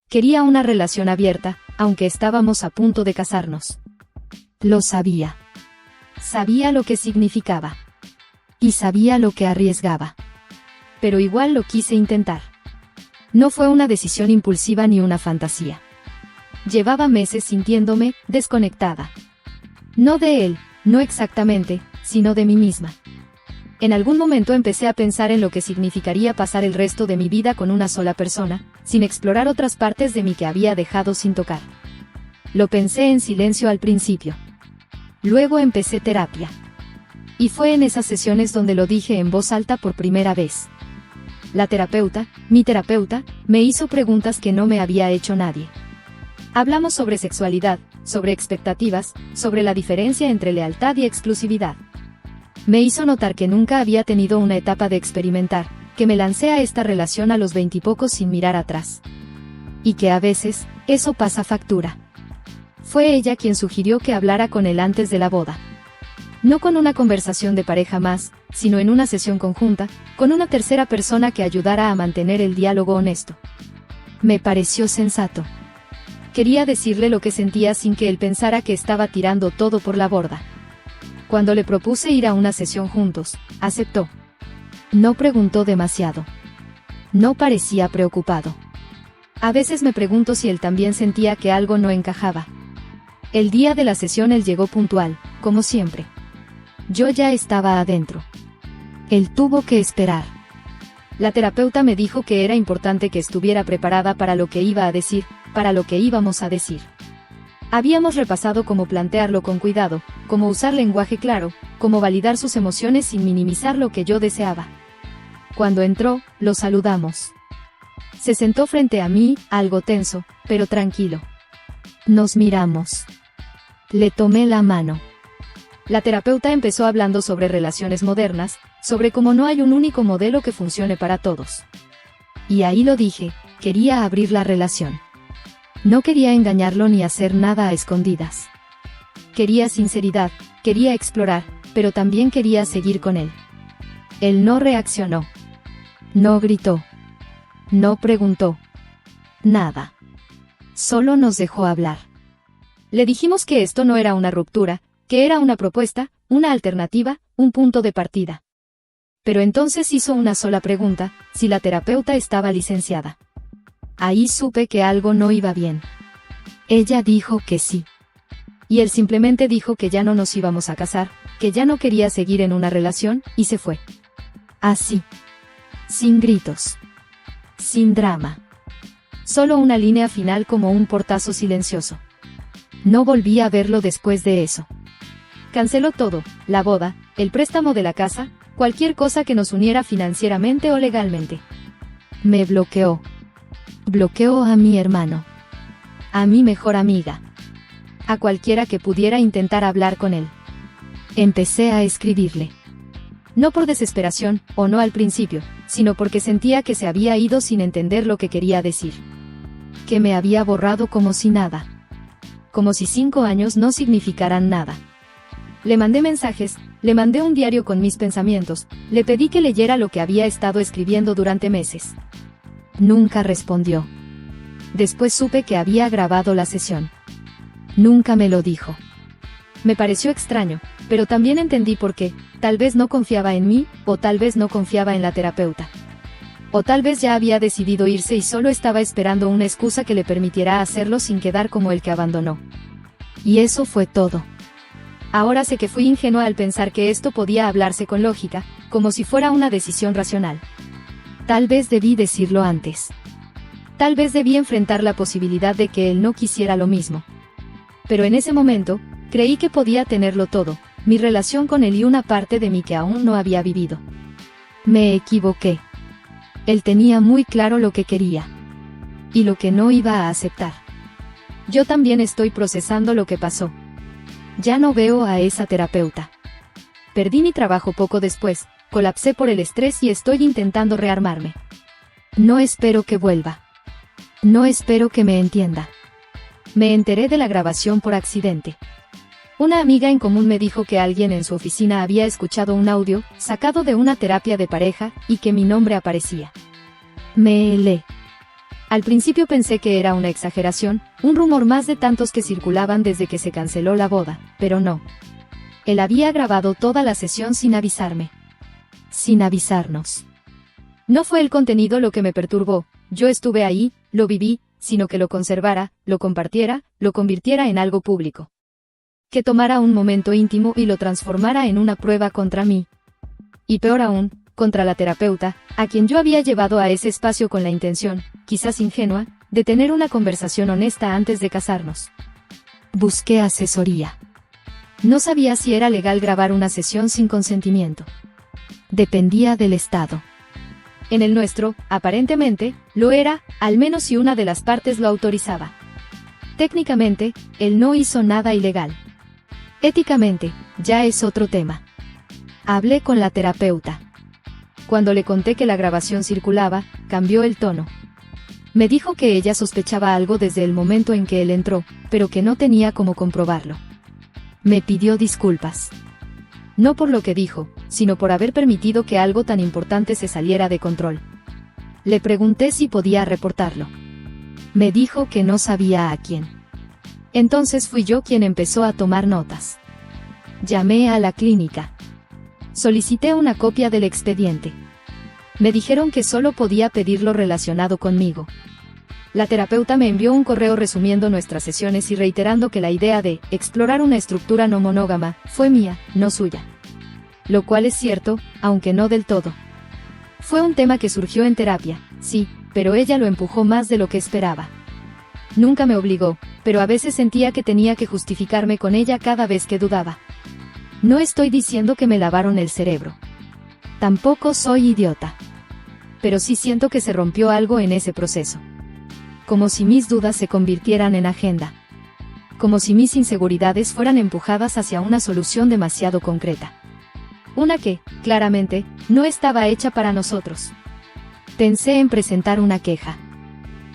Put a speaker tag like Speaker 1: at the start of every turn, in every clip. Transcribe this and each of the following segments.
Speaker 1: Quería una relación abierta, aunque estábamos a punto de casarnos. Lo sabía. Sabía lo que significaba. Y sabía lo que arriesgaba. Pero igual lo quise intentar. No fue una decisión impulsiva ni una fantasía. Llevaba meses sintiéndome desconectada. No de él, no exactamente, sino de mí misma. En algún momento empecé a pensar en lo que significaría pasar el resto de mi vida con una sola persona, sin explorar otras partes de mí que había dejado sin tocar. Lo pensé en silencio al principio. Luego empecé terapia. Y fue en esas sesiones donde lo dije en voz alta por primera vez. La terapeuta, mi terapeuta, me hizo preguntas que no me había hecho nadie. Hablamos sobre sexualidad, sobre expectativas, sobre la diferencia entre lealtad y exclusividad. Me hizo notar que nunca había tenido una etapa de experimentar, que me lancé a esta relación a los 20 y pocos sin mirar atrás. Y que a veces, eso pasa factura. Fue ella quien sugirió que hablara con él antes de la boda. No con una conversación de pareja más, sino en una sesión conjunta, con una tercera persona que ayudara a mantener el diálogo honesto. Me pareció sensato. Quería decirle lo que sentía sin que él pensara que estaba tirando todo por la borda. Cuando le propuse ir a una sesión juntos, aceptó. No preguntó demasiado. No parecía preocupado. A veces me pregunto si él también sentía que algo no encajaba. El día de la sesión él llegó puntual, como siempre. Yo ya estaba adentro. Él tuvo que esperar. La terapeuta me dijo que era importante que estuviera preparada para lo que iba a decir, para lo que íbamos a decir. Habíamos repasado cómo plantearlo con cuidado, cómo usar lenguaje claro, cómo validar sus emociones sin minimizar lo que yo deseaba. Cuando entró, lo saludamos. Se sentó frente a mí, algo tenso, pero tranquilo. Nos miramos. Le tomé la mano. La terapeuta empezó hablando sobre relaciones modernas, sobre cómo no hay un único modelo que funcione para todos. Y ahí lo dije, quería abrir la relación. No quería engañarlo ni hacer nada a escondidas. Quería sinceridad, quería explorar, pero también quería seguir con él. Él no reaccionó. No gritó. No preguntó. Nada. Solo nos dejó hablar. Le dijimos que esto no era una ruptura, que era una propuesta, una alternativa, un punto de partida. Pero entonces hizo una sola pregunta, si la terapeuta estaba licenciada. Ahí supe que algo no iba bien. Ella dijo que sí. Y él simplemente dijo que ya no nos íbamos a casar, que ya no quería seguir en una relación, y se fue. Así. Sin gritos. Sin drama. Solo una línea final como un portazo silencioso. No volví a verlo después de eso. Canceló todo, la boda, el préstamo de la casa, cualquier cosa que nos uniera financieramente o legalmente. Me bloqueó. Bloqueó a mi hermano. A mi mejor amiga. A cualquiera que pudiera intentar hablar con él. Empecé a escribirle. No por desesperación, o no al principio, sino porque sentía que se había ido sin entender lo que quería decir. Que me había borrado como si nada. Como si 5 años no significaran nada. Le mandé mensajes, le mandé un diario con mis pensamientos, le pedí que leyera lo que había estado escribiendo durante meses. Nunca respondió. Después supe que había grabado la sesión. Nunca me lo dijo. Me pareció extraño, pero también entendí por qué. Tal vez no confiaba en mí, o tal vez no confiaba en la terapeuta. O tal vez ya había decidido irse y solo estaba esperando una excusa que le permitiera hacerlo sin quedar como el que abandonó. Y eso fue todo. Ahora sé que fui ingenua al pensar que esto podía hablarse con lógica, como si fuera una decisión racional. Tal vez debí decirlo antes. Tal vez debí enfrentar la posibilidad de que él no quisiera lo mismo. Pero en ese momento, creí que podía tenerlo todo, mi relación con él y una parte de mí que aún no había vivido. Me equivoqué. Él tenía muy claro lo que quería. Y lo que no iba a aceptar. Yo también estoy procesando lo que pasó. Ya no veo a esa terapeuta. Perdí mi trabajo poco después, colapsé por el estrés y estoy intentando rearmarme. No espero que vuelva. No espero que me entienda. Me enteré de la grabación por accidente. Una amiga en común me dijo que alguien en su oficina había escuchado un audio, sacado de una terapia de pareja, y que mi nombre aparecía. Me helé. Al principio pensé que era una exageración, un rumor más de tantos que circulaban desde que se canceló la boda, pero no. Él había grabado toda la sesión sin avisarme. Sin avisarnos. No fue el contenido lo que me perturbó, yo estuve ahí, lo viví, sino que lo conservara, lo compartiera, lo convirtiera en algo público. Que tomara un momento íntimo y lo transformara en una prueba contra mí. Y peor aún, contra la terapeuta, a quien yo había llevado a ese espacio con la intención, quizás ingenua, de tener una conversación honesta antes de casarnos. Busqué asesoría. No sabía si era legal grabar una sesión sin consentimiento. Dependía del estado. En el nuestro, aparentemente, lo era, al menos si una de las partes lo autorizaba. Técnicamente, él no hizo nada ilegal. Éticamente, ya es otro tema. Hablé con la terapeuta. Cuando le conté que la grabación circulaba, cambió el tono. Me dijo que ella sospechaba algo desde el momento en que él entró, pero que no tenía cómo comprobarlo. Me pidió disculpas. No por lo que dijo, sino por haber permitido que algo tan importante se saliera de control. Le pregunté si podía reportarlo. Me dijo que no sabía a quién. Entonces fui yo quien empezó a tomar notas. Llamé a la clínica. Solicité una copia del expediente. Me dijeron que solo podía pedirlo relacionado conmigo. La terapeuta me envió un correo resumiendo nuestras sesiones y reiterando que la idea de explorar una estructura no monógama fue mía, no suya. Lo cual es cierto, aunque no del todo. Fue un tema que surgió en terapia, sí, pero ella lo empujó más de lo que esperaba. Nunca me obligó, pero a veces sentía que tenía que justificarme con ella cada vez que dudaba. No estoy diciendo que me lavaron el cerebro. Tampoco soy idiota. Pero sí siento que se rompió algo en ese proceso. Como si mis dudas se convirtieran en agenda. Como si mis inseguridades fueran empujadas hacia una solución demasiado concreta. Una que, claramente, no estaba hecha para nosotros. Pensé en presentar una queja.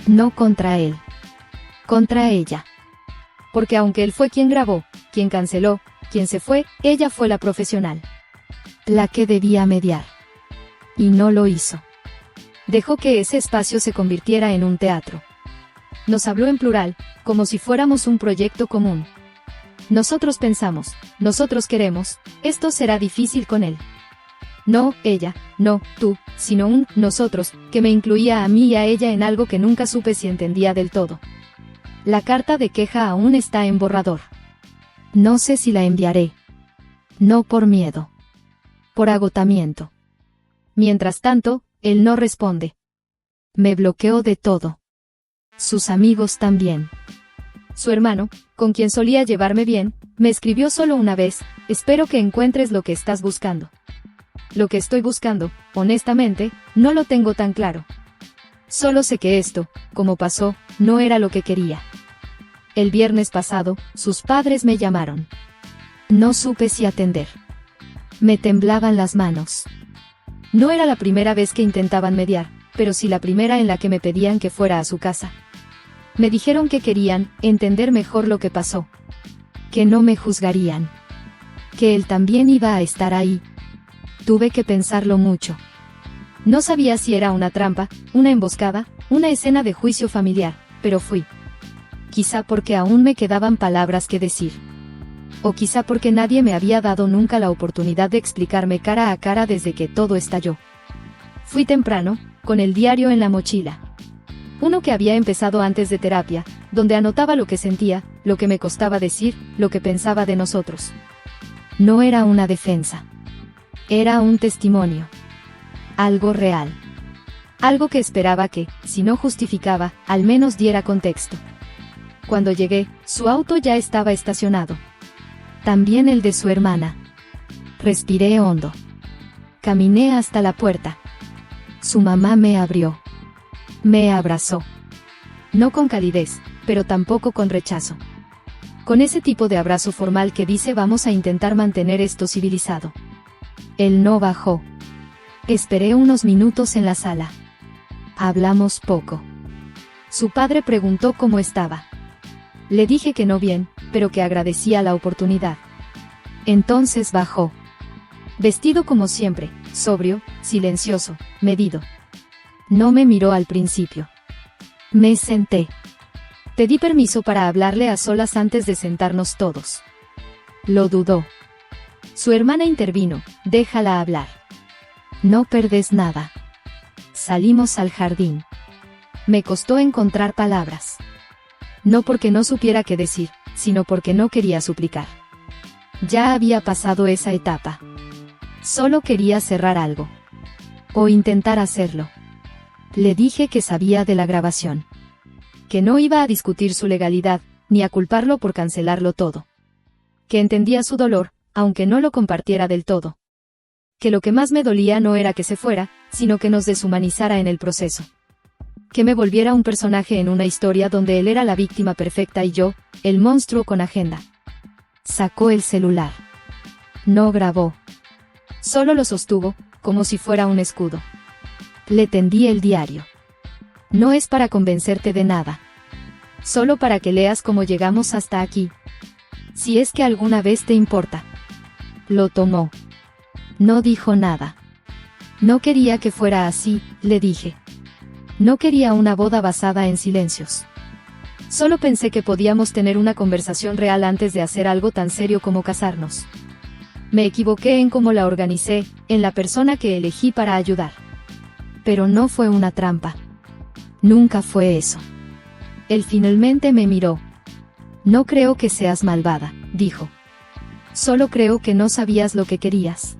Speaker 1: No contra él. Contra ella. Porque aunque él fue quien grabó, quien canceló, quien se fue, ella fue la profesional. La que debía mediar. Y no lo hizo. Dejó que ese espacio se convirtiera en un teatro. Nos habló en plural, como si fuéramos un proyecto común. Nosotros pensamos, nosotros queremos, esto será difícil con él. No, ella, no, tú, sino un nosotros, que me incluía a mí y a ella en algo que nunca supe si entendía del todo. La carta de queja aún está en borrador. No sé si la enviaré. No por miedo. Por agotamiento. Mientras tanto, él no responde. Me bloqueó de todo. Sus amigos también. Su hermano, con quien solía llevarme bien, me escribió solo una vez: espero que encuentres lo que estás buscando. Lo que estoy buscando, honestamente, no lo tengo tan claro. Solo sé que esto, como pasó, no era lo que quería. El viernes pasado, sus padres me llamaron. No supe si atender. Me temblaban las manos. No era la primera vez que intentaban mediar, pero sí la primera en la que me pedían que fuera a su casa. Me dijeron que querían entender mejor lo que pasó. Que no me juzgarían. Que él también iba a estar ahí. Tuve que pensarlo mucho. No sabía si era una trampa, una emboscada, una escena de juicio familiar, pero fui. Quizá porque aún me quedaban palabras que decir. O quizá porque nadie me había dado nunca la oportunidad de explicarme cara a cara desde que todo estalló. Fui temprano, con el diario en la mochila. Uno que había empezado antes de terapia, donde anotaba lo que sentía, lo que me costaba decir, lo que pensaba de nosotros. No era una defensa. Era un testimonio. Algo real. Algo que esperaba que, si no justificaba, al menos diera contexto. Cuando llegué, su auto ya estaba estacionado. También el de su hermana. Respiré hondo. Caminé hasta la puerta. Su mamá me abrió. Me abrazó. No con calidez, pero tampoco con rechazo. Con ese tipo de abrazo formal que dice vamos a intentar mantener esto civilizado. Él no bajó. Esperé unos minutos en la sala. Hablamos poco. Su padre preguntó cómo estaba. Le dije que no bien, pero que agradecía la oportunidad. Entonces bajó. Vestido como siempre, sobrio, silencioso, medido. No me miró al principio. Me senté. Pedí permiso para hablarle a solas antes de sentarnos todos. Lo dudó. Su hermana intervino, déjala hablar. No perdes nada. Salimos al jardín. Me costó encontrar palabras. No porque no supiera qué decir, sino porque no quería suplicar. Ya había pasado esa etapa. Solo quería cerrar algo. O intentar hacerlo. Le dije que sabía de la grabación. Que no iba a discutir su legalidad, ni a culparlo por cancelarlo todo. Que entendía su dolor, aunque no lo compartiera del todo. Que lo que más me dolía no era que se fuera, sino que nos deshumanizara en el proceso. Que me volviera un personaje en una historia donde él era la víctima perfecta y yo, el monstruo con agenda. Sacó el celular. No grabó. Solo lo sostuvo, como si fuera un escudo. Le tendí el diario. No es para convencerte de nada. Solo para que leas cómo llegamos hasta aquí. Si es que alguna vez te importa. Lo tomó. No dijo nada. No quería que fuera así, le dije. No quería una boda basada en silencios. Solo pensé que podíamos tener una conversación real antes de hacer algo tan serio como casarnos. Me equivoqué en cómo la organicé, en la persona que elegí para ayudar. Pero no fue una trampa. Nunca fue eso. Él finalmente me miró. No creo que seas malvada, dijo. Solo creo que no sabías lo que querías.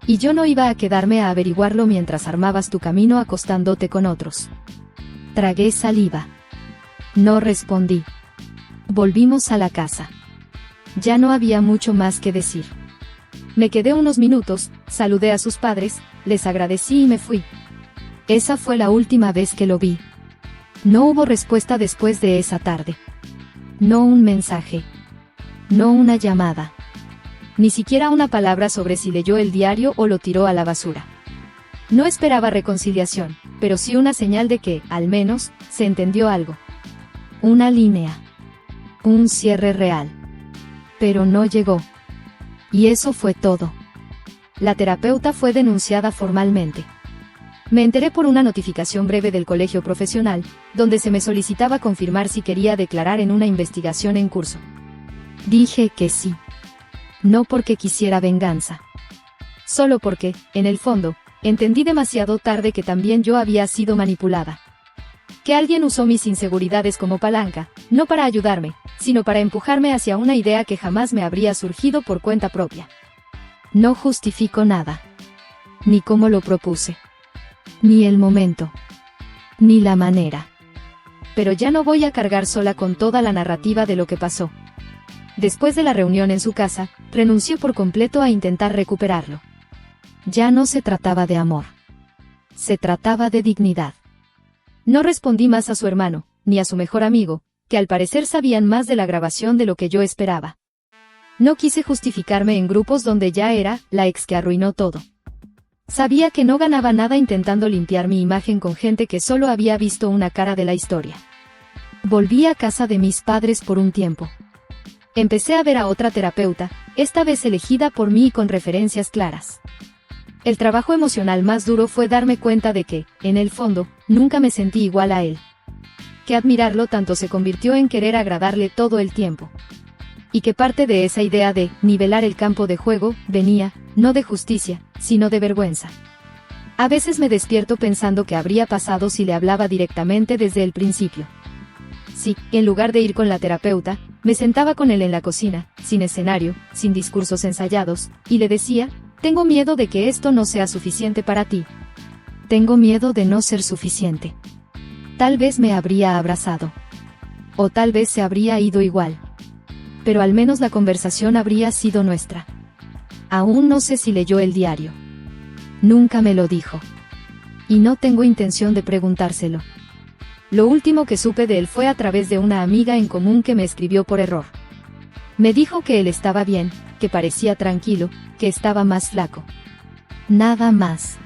Speaker 1: Y yo no iba a quedarme a averiguarlo mientras armabas tu camino acostándote con otros. Tragué saliva. No respondí. Volvimos a la casa. Ya no había mucho más que decir. Me quedé unos minutos, saludé a sus padres, les agradecí y me fui. Esa fue la última vez que lo vi. No hubo respuesta después de esa tarde. No un mensaje. No una llamada. Ni siquiera una palabra sobre si leyó el diario o lo tiró a la basura. No esperaba reconciliación, pero sí una señal de que, al menos, se entendió algo. Una línea. Un cierre real. Pero no llegó. Y eso fue todo. La terapeuta fue denunciada formalmente. Me enteré por una notificación breve del colegio profesional, donde se me solicitaba confirmar si quería declarar en una investigación en curso. Dije que sí. No porque quisiera venganza. Solo porque, en el fondo, entendí demasiado tarde que también yo había sido manipulada. Que alguien usó mis inseguridades como palanca, no para ayudarme, sino para empujarme hacia una idea que jamás me habría surgido por cuenta propia. No justifico nada. Ni cómo lo propuse. Ni el momento. Ni la manera. Pero ya no voy a cargar sola con toda la narrativa de lo que pasó. Después de la reunión en su casa, renuncié por completo a intentar recuperarlo. Ya no se trataba de amor. Se trataba de dignidad. No respondí más a su hermano, ni a su mejor amigo, que al parecer sabían más de la grabación de lo que yo esperaba. No quise justificarme en grupos donde ya era la ex que arruinó todo. Sabía que no ganaba nada intentando limpiar mi imagen con gente que solo había visto una cara de la historia. Volví a casa de mis padres por un tiempo. Empecé a ver a otra terapeuta, esta vez elegida por mí y con referencias claras. El trabajo emocional más duro fue darme cuenta de que, en el fondo, nunca me sentí igual a él. Que admirarlo tanto se convirtió en querer agradarle todo el tiempo. Y que parte de esa idea de nivelar el campo de juego venía, no de justicia, sino de vergüenza. A veces me despierto pensando qué habría pasado si le hablaba directamente desde el principio. Si, en lugar de ir con la terapeuta, me sentaba con él en la cocina, sin escenario, sin discursos ensayados, y le decía, tengo miedo de que esto no sea suficiente para ti. Tengo miedo de no ser suficiente. Tal vez me habría abrazado. O tal vez se habría ido igual. Pero al menos la conversación habría sido nuestra. Aún no sé si leyó el diario. Nunca me lo dijo. Y no tengo intención de preguntárselo. Lo último que supe de él fue a través de una amiga en común que me escribió por error. Me dijo que él estaba bien, que parecía tranquilo, que estaba más flaco. Nada más.